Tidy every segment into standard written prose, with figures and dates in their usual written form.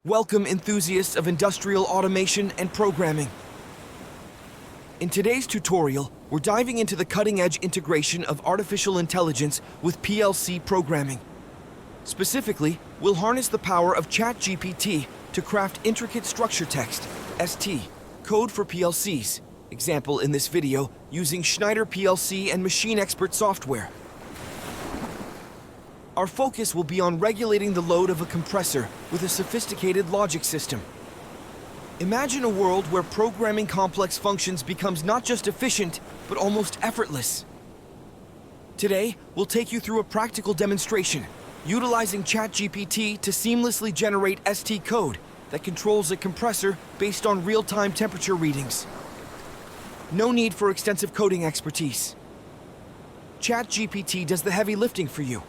Welcome, enthusiasts of industrial automation and programming. In today's tutorial, we're diving into the cutting-edge integration of artificial intelligence with PLC programming. Specifically, we'll harness the power of ChatGPT to craft intricate structure text, ST, code for PLCs, example in this video using Schneider PLC and Machine Expert software. Our focus will be on regulating the load of a compressor with a sophisticated logic system. Imagine a world where programming complex functions becomes not just efficient, but almost effortless. Today, we'll take you through a practical demonstration, utilizing ChatGPT to seamlessly generate ST code that controls a compressor based on real-time temperature readings. No need for extensive coding expertise. ChatGPT does the heavy lifting for you.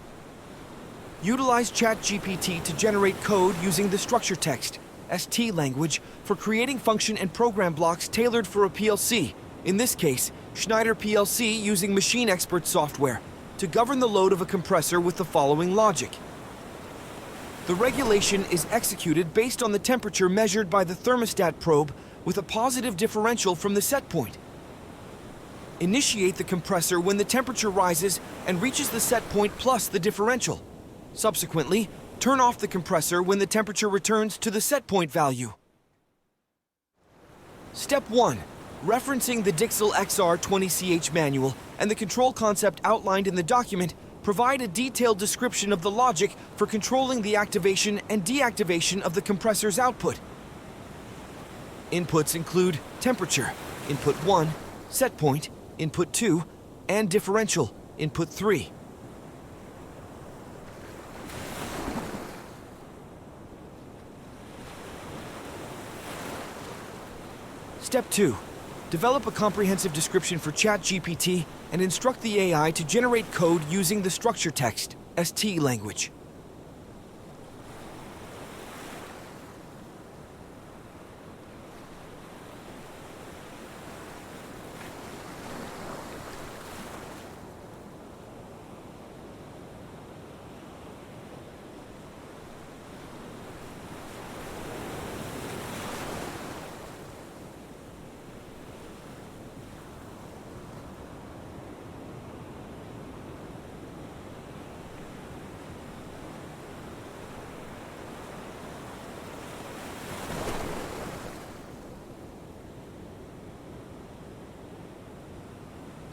Utilize ChatGPT to generate code using the structure text, ST language, for creating function and program blocks tailored for a PLC, in this case, Schneider PLC using Machine Expert software, to govern the load of a compressor with the following logic. The regulation is executed based on the temperature measured by the thermostat probe with a positive differential from the set point. Initiate the compressor when the temperature rises and reaches the set point plus the differential. Subsequently, turn off the compressor when the temperature returns to the set point value. Step 1. Referencing the Dixel XR20CH manual and the control concept outlined in the document, provide a detailed description of the logic for controlling the activation and deactivation of the compressor's output. Inputs include temperature, input 1, set point, input 2, and differential, input 3. Step 2. Develop a comprehensive description for ChatGPT and instruct the AI to generate code using the structure text, ST language.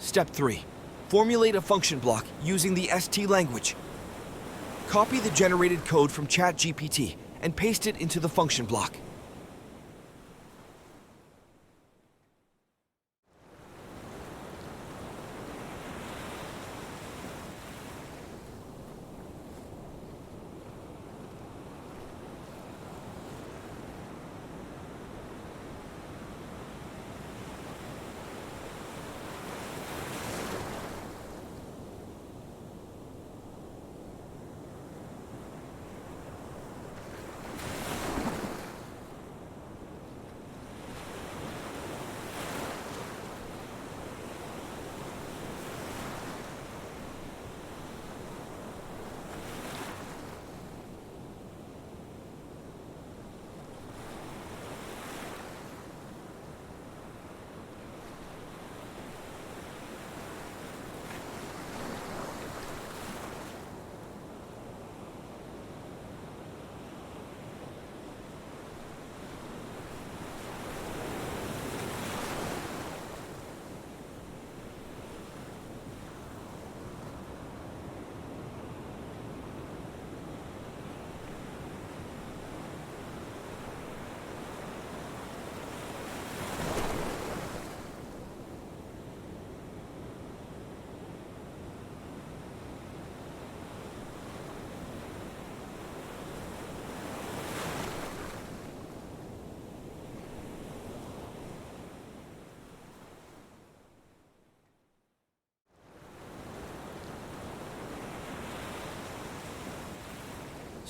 Step 3. Formulate a function block using the ST language. Copy the generated code from ChatGPT and paste it into the function block.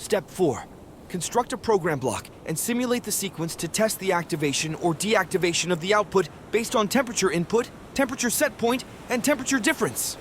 Step 4. Construct a program block and simulate the sequence to test the activation or deactivation of the output based on temperature input, temperature set point, and temperature difference.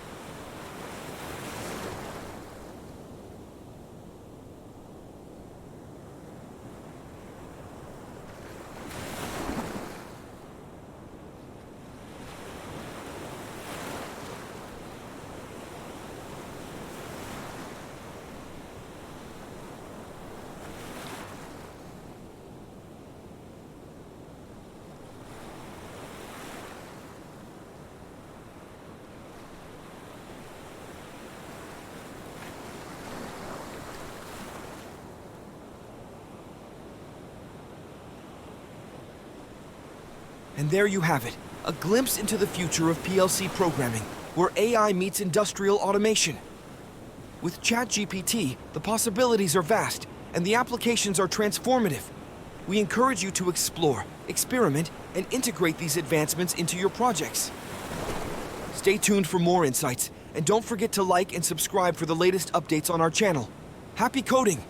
And there you have it, a glimpse into the future of PLC programming, where AI meets industrial automation. With ChatGPT, the possibilities are vast, and the applications are transformative. We encourage you to explore, experiment, and integrate these advancements into your projects. Stay tuned for more insights, and don't forget to like and subscribe for the latest updates on our channel. Happy coding!